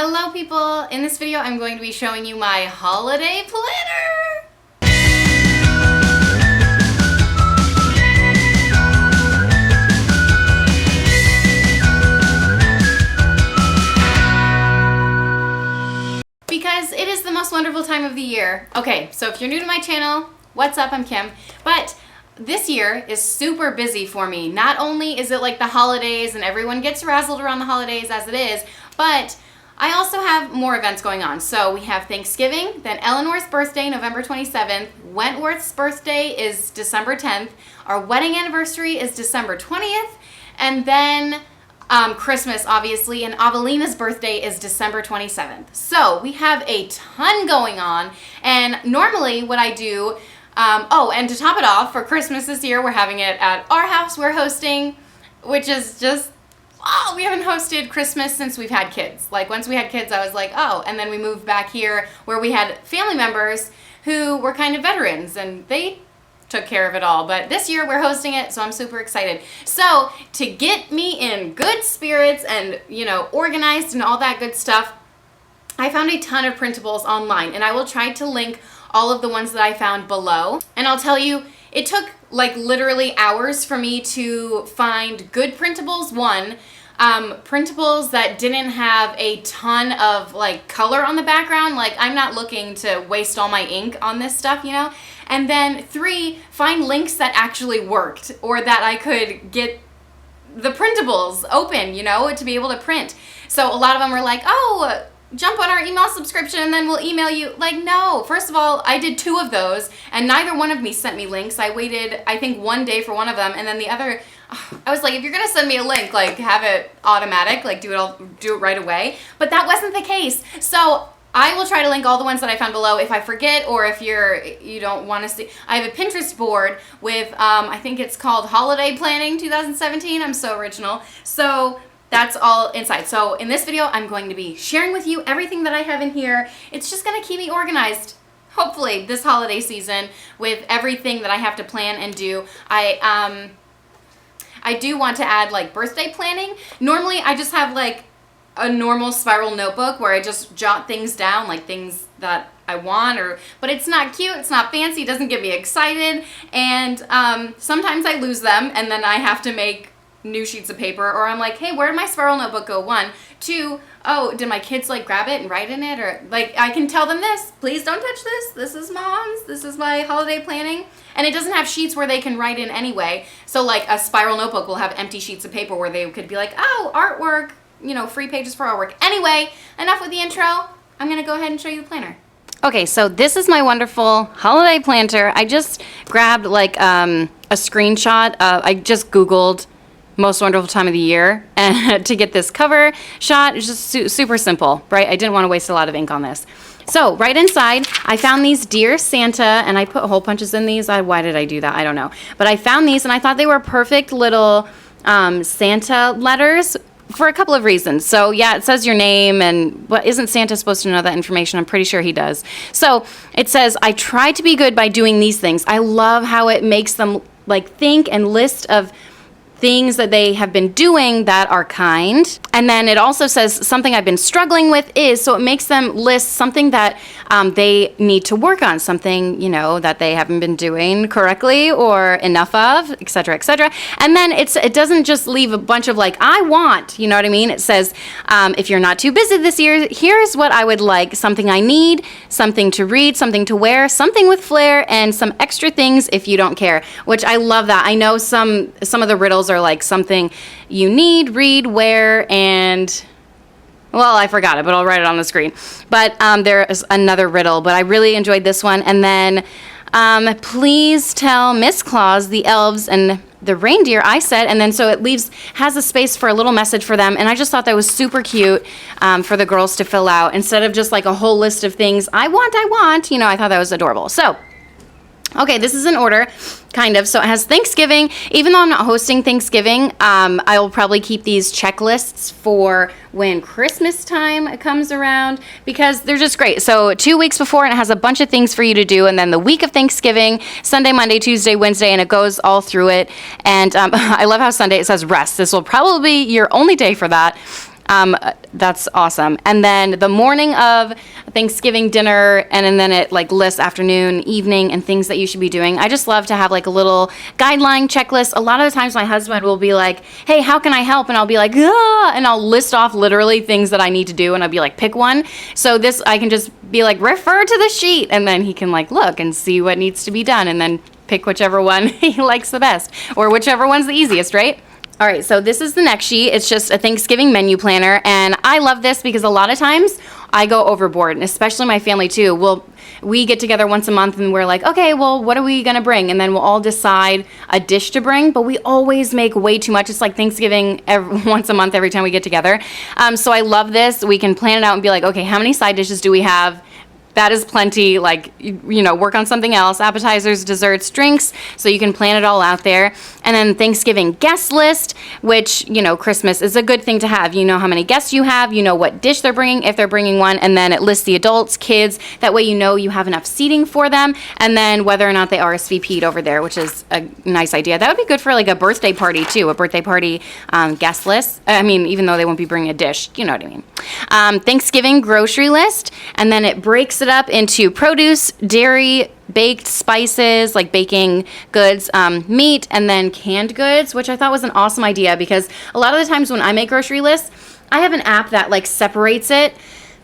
Hello people! In this video I'm going to be showing you my holiday planner! Because it is the most wonderful time of the year. Okay, so if you're new to my channel, what's up? I'm Kim. But this year is super busy for me. Not only is it like the holidays and everyone gets razzled around the holidays as it is, but I also have more events going on. So we have Thanksgiving, then Eleanor's birthday, November 27th. Wentworth's birthday is December 10th. Our wedding anniversary is December 20th. And then Christmas, obviously, and Avelina's birthday is December 27th. So we have a ton going on. And normally what I do, and to top it off, for Christmas this year, we're having it at our house. We're hosting, which is just, oh, we haven't hosted Christmas since we've had kids. Like, once we had kids, I was like, oh, and then we moved back here where we had family members who were kind of veterans, and they took care of it all. But this year we're hosting it, so I'm super excited. So to get me in good spirits and, you know, organized and all that good stuff, I found a ton of printables online, and I will try to link all of the ones that I found below. And I'll tell you, it took like literally hours for me to find good printables. Printables that didn't have a ton of like color on the background. Like, I'm not looking to waste all my ink on this stuff, you know? And then 3, find links that actually worked, or that I could get the printables open, you know, to be able to print. So a lot of them were like, oh, jump on our email subscription and then we'll email you. Like, no. First of all, I did 2 of those and neither one of me sent me links. I waited, I think, 1 day for one of them, and then the other, I was like, if you're gonna send me a link, like, have it automatic, like do it right away. But that wasn't the case. So I will try to link all the ones that I found below if I forget, or if you don't want to see. I have a Pinterest board with, I think it's called Holiday Planning 2017. I'm so original. So that's all inside. So in this video, I'm going to be sharing with you everything that I have in here. It's just going to keep me organized, hopefully, this holiday season with everything that I have to plan and do. I do want to add like birthday planning. Normally, I just have like a normal spiral notebook where I just jot things down, like things that I want, but it's not cute, it's not fancy, it doesn't get me excited, and sometimes I lose them and then I have to make new sheets of paper, or I'm like, hey, where did my spiral notebook go? 1, 2, oh, did my kids like grab it and write in it? Or like, I can tell them this, please don't touch this, this is mom's, this is my holiday planning. And it doesn't have sheets where they can write in anyway, so like a spiral notebook will have empty sheets of paper where they could be like, oh, artwork, you know, free pages for artwork. Anyway, enough with the intro. I'm gonna go ahead and show you the planner. Okay, so this is my wonderful holiday planner. I just grabbed like a screenshot. I just Googled most wonderful time of the year and to get this cover shot. It's just super simple, right? I didn't want to waste a lot of ink on this. So right inside, I found these Dear Santa, and I put hole punches in these. Why did I do that? I don't know. But I found these, and I thought they were perfect little Santa letters for a couple of reasons. So yeah, it says your name, and what, isn't Santa supposed to know that information? I'm pretty sure he does. So it says, I try to be good by doing these things. I love how it makes them like think and list of things that they have been doing that are kind. And then it also says something I've been struggling with is, so it makes them list something that they need to work on, something, you know, that they haven't been doing correctly or enough of, etc., etc. And then it doesn't just leave a bunch of like, I want, you know what I mean? It says, if you're not too busy this year, here's what I would like: something I need, something to read, something to wear, something with flair, and some extra things if you don't care, which I love that. I know some of the riddles are like something you need, read, wear, and, well, I forgot it, but I'll write it on the screen. But there is another riddle, but I really enjoyed this one. And then, please tell Miss Claus, the elves, and the reindeer I said, and then so it has a space for a little message for them, and I just thought that was super cute for the girls to fill out, instead of just like a whole list of things, I want, you know. I thought that was adorable. So, okay, this is in order, kind of. So it has Thanksgiving. Even though I'm not hosting Thanksgiving, I will probably keep these checklists for when Christmas time comes around, because they're just great. So 2 weeks before, and it has a bunch of things for you to do. And then the week of Thanksgiving, Sunday, Monday, Tuesday, Wednesday, and it goes all through it. And I love how Sunday it says rest. This will probably be your only day for that. That's awesome. And then the morning of Thanksgiving dinner, and then it like lists afternoon, evening, and things that you should be doing. I just love to have like a little guideline checklist. A lot of the times my husband will be like, hey, how can I help? And I'll be like, ah, and I'll list off literally things that I need to do, and I'll be like, pick one. So this, I can just be like, refer to the sheet, and then he can like look and see what needs to be done, and then pick whichever one he likes the best, or whichever one's the easiest, right? All right, so this is the next sheet. It's just a Thanksgiving menu planner, and I love this because a lot of times I go overboard, and especially my family too. We get together once a month and we're like, okay, well, what are we gonna bring? And then we'll all decide a dish to bring, but we always make way too much. It's like Thanksgiving once a month every time we get together. So I love this. We can plan it out and be like, okay, how many side dishes do we have? That is plenty. Like, you know, work on something else, appetizers, desserts, drinks, so you can plan it all out there. And then Thanksgiving guest list, which, you know, Christmas is a good thing to have. You know how many guests you have, you know what dish they're bringing, if they're bringing one, and then it lists the adults, kids. That way you know you have enough seating for them, and then whether or not they RSVP'd over there, which is a nice idea. That would be good for like a birthday party too, a birthday party guest list. I mean, even though they won't be bringing a dish, you know what I mean. Thanksgiving grocery list, and then it breaks it up into produce, dairy, baked spices, like baking goods, meat, and then canned goods, which I thought was an awesome idea because a lot of the times when I make grocery lists, I have an app that like separates it,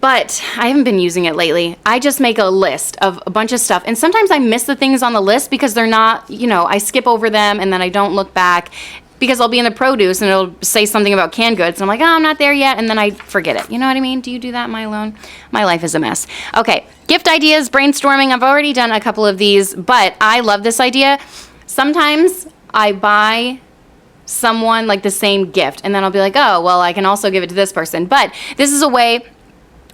but I haven't been using it lately. I just make a list of a bunch of stuff, and sometimes I miss the things on the list because they're not, you know, I skip over them and then I don't look back, because I'll be in the produce and it'll say something about canned goods and I'm like, oh, I'm not there yet, and then I forget it. You know what I mean? Do you do that, my alone? My life is a mess. Okay, gift ideas, brainstorming. I've already done a couple of these, but I love this idea. Sometimes I buy someone like the same gift and then I'll be like, oh, well, I can also give it to this person. But this is a way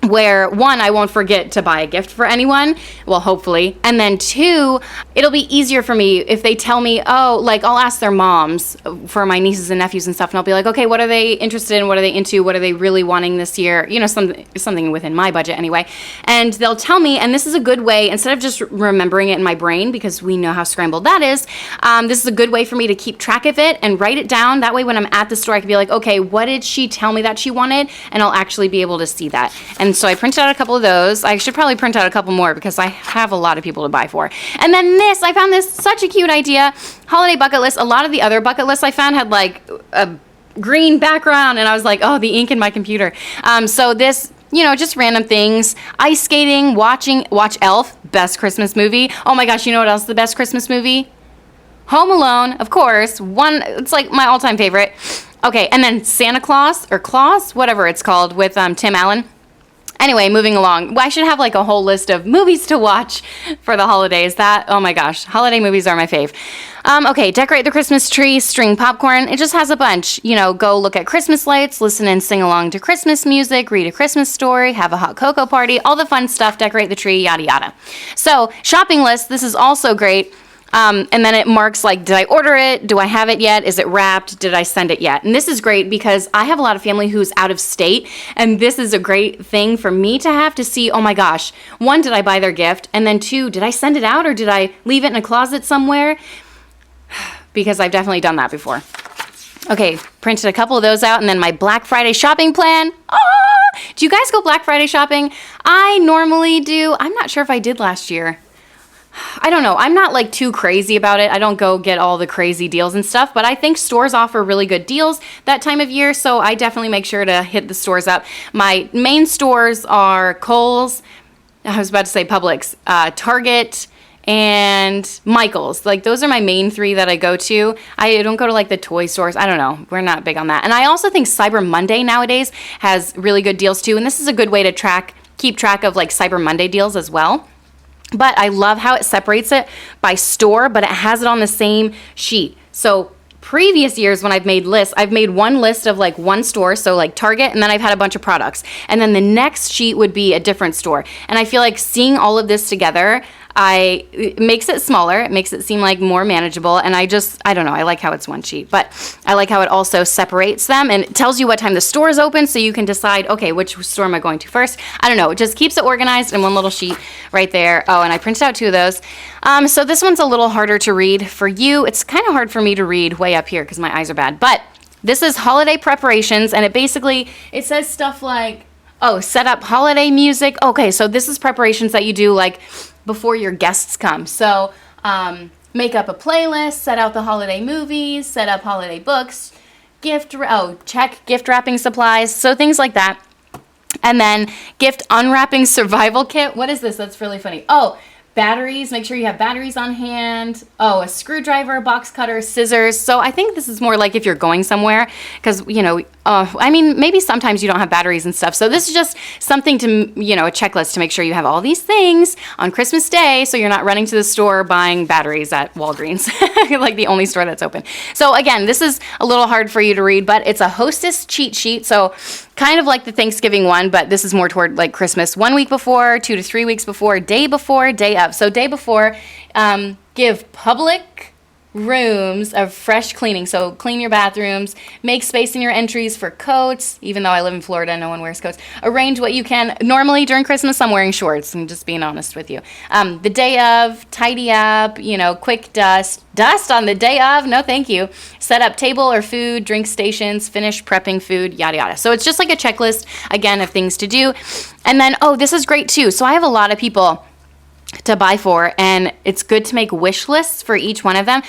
where, one, I won't forget to buy a gift for anyone, well, hopefully, and then two, it'll be easier for me if they tell me, oh, like, I'll ask their moms for my nieces and nephews and stuff, and I'll be like, okay, what are they interested in, what are they into, what are they really wanting this year, you know, something within my budget anyway, and they'll tell me, and this is a good way, instead of just remembering it in my brain, because we know how scrambled that is, this is a good way for me to keep track of it and write it down. That way when I'm at the store, I can be like, okay, what did she tell me that she wanted, and I'll actually be able to see that. And so I printed out a couple of those. I should probably print out a couple more because I have a lot of people to buy for. And then this, I found this such a cute idea. Holiday bucket list. A lot of the other bucket lists I found had like a green background, and I was like, oh, the ink in my computer. So this, you know, just random things. Ice skating, watch Elf, best Christmas movie. Oh my gosh, you know what else is the best Christmas movie? Home Alone, of course. It's like my all-time favorite. Okay, and then Santa Claus, or Claus, whatever it's called, with Tim Allen. Anyway, moving along. Well, I should have like a whole list of movies to watch for the holidays. Oh my gosh, holiday movies are my fave. Okay, decorate the Christmas tree, string popcorn. It just has a bunch. You know, go look at Christmas lights, listen and sing along to Christmas music, read a Christmas story, have a hot cocoa party, all the fun stuff, decorate the tree, yada yada. So, shopping list, this is also great. And then it marks like, did I order it? Do I have it yet? Is it wrapped? Did I send it yet? And this is great because I have a lot of family who's out of state, and this is a great thing for me to have to see, oh my gosh, one, did I buy their gift? And then two, did I send it out or did I leave it in a closet somewhere? Because I've definitely done that before. Okay, printed a couple of those out, and then my Black Friday shopping plan. Do you guys go Black Friday shopping? I normally do. I'm not sure if I did last year. I don't know. I'm not like too crazy about it. I don't go get all the crazy deals and stuff, but I think stores offer really good deals that time of year, so I definitely make sure to hit the stores up. My main stores are Kohl's, I was about to say Publix, Target, and Michael's. Like, those are my main three that I go to. I don't go to like the toy stores. I don't know. We're not big on that. And I also think Cyber Monday nowadays has really good deals too, and this is a good way to keep track of like Cyber Monday deals as well. But I love how it separates it by store, but it has it on the same sheet. So previous years when I've made lists, I've made one list of like one store, so like Target, and then I've had a bunch of products. And then the next sheet would be a different store. And I feel like seeing all of this together, it makes it smaller, it makes it seem like more manageable, and I don't know, I like how it's one sheet, but I like how it also separates them and it tells you what time the store is open, so you can decide, okay, which store am I going to first? I don't know, it just keeps it organized in one little sheet right there. Oh, and I printed out two of those. So this one's a little harder to read for you. It's kind of hard for me to read way up here because my eyes are bad, but this is holiday preparations, and it says stuff like, oh, set up holiday music. Okay, so this is preparations that you do like before your guests come. So make up a playlist, set out the holiday movies, set up holiday books, check gift wrapping supplies, so things like that. And then gift unwrapping survival kit. What is this? That's really funny. Oh, batteries. Make sure you have batteries on hand. Oh, a screwdriver, box cutter, scissors. So I think this is more like if you're going somewhere, because, you know, I mean, maybe sometimes you don't have batteries and stuff. So this is just something to, you know, a checklist to make sure you have all these things on Christmas Day, so you're not running to the store buying batteries at Walgreens, like the only store that's open. So again, this is a little hard for you to read, but it's a hostess cheat sheet. So kind of like the Thanksgiving one, but this is more toward like Christmas. 1 week before, 2 to 3 weeks before, day of. So day before, give public rooms of fresh cleaning. So clean your bathrooms, make space in your entries for coats. Even though I live in Florida, no one wears coats. Arrange what you can. Normally during Christmas, I'm wearing shorts. I'm just being honest with you. The day of, tidy up, you know, quick dust. Dust on the day of? No, thank you. Set up table or food, drink stations, finish prepping food, yada, yada. So it's just like a checklist, again, of things to do. And then, oh, this is great too. So I have a lot of people to buy for, and it's good to make wish lists for each one of them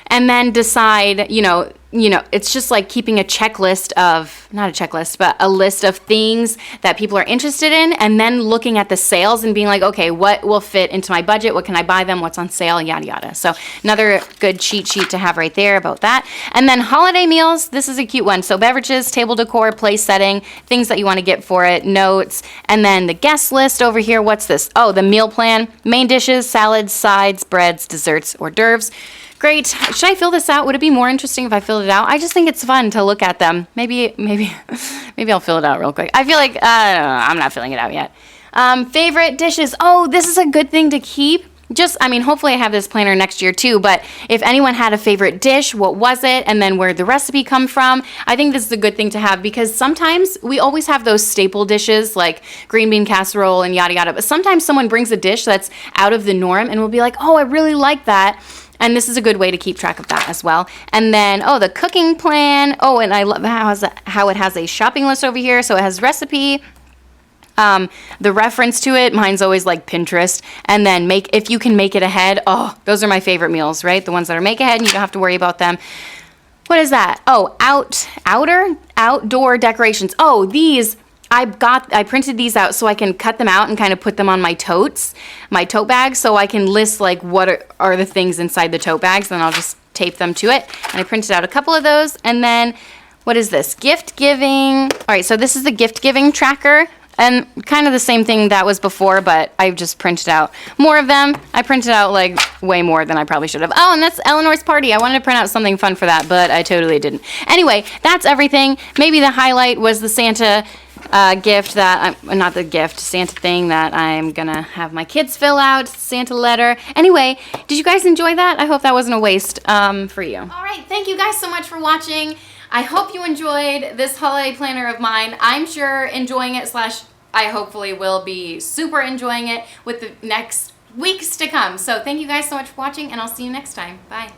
and then decide, you know, it's just like keeping a checklist of, not a checklist, but a list of things that people are interested in, and then looking at the sales and being like, okay, what will fit into my budget? What can I buy them? What's on sale? Yada, yada. So another good cheat sheet to have right there about that. And then holiday meals, this is a cute one. So beverages, table decor, place setting, things that you want to get for it, notes, and then the guest list over here. What's this? Oh, the meal plan, main dishes, salads, sides, breads, desserts, hors d'oeuvres. Great. Should I fill this out? Would it be more interesting if I filled it out? I just think it's fun to look at them. Maybe I'll fill it out real quick. I feel like, I don't know, I'm not filling it out yet. Favorite dishes. Oh, this is a good thing to keep. Hopefully I have this planner next year too, but if anyone had a favorite dish, what was it? And then where'd the recipe come from? I think this is a good thing to have, because sometimes we always have those staple dishes like green bean casserole and yada, yada. But sometimes someone brings a dish that's out of the norm and we'll be like, oh, I really like that. And this is a good way to keep track of that as well. And then, the cooking plan. Oh, and I love how it has a shopping list over here. So it has recipe, the reference to it. Mine's always like Pinterest. And then if you can make it ahead. Oh, those are my favorite meals, right? The ones that are make ahead and you don't have to worry about them. What is that? Oh, outdoor decorations. Oh, these. I printed these out so I can cut them out and kind of put them on my tote bags, so I can list like what are the things inside the tote bags, then I'll just tape them to it. And I printed out a couple of those. And then, what is this? Gift giving. All right, so this is the gift giving tracker, and kind of the same thing that was before, but I've just printed out more of them. I printed out like way more than I probably should have. Oh, and that's Eleanor's party. I wanted to print out something fun for that, but I totally didn't. Anyway, that's everything. Maybe the highlight was the Santa Santa thing that I'm gonna have my kids fill out, Santa letter. Anyway, did you guys enjoy that? I hope that wasn't a waste for you. All right, thank you guys so much for watching. I hope you enjoyed this holiday planner of mine. I'm sure enjoying it / I hopefully will be super enjoying it with the next weeks to come. So thank you guys so much for watching, and I'll see you next time. Bye.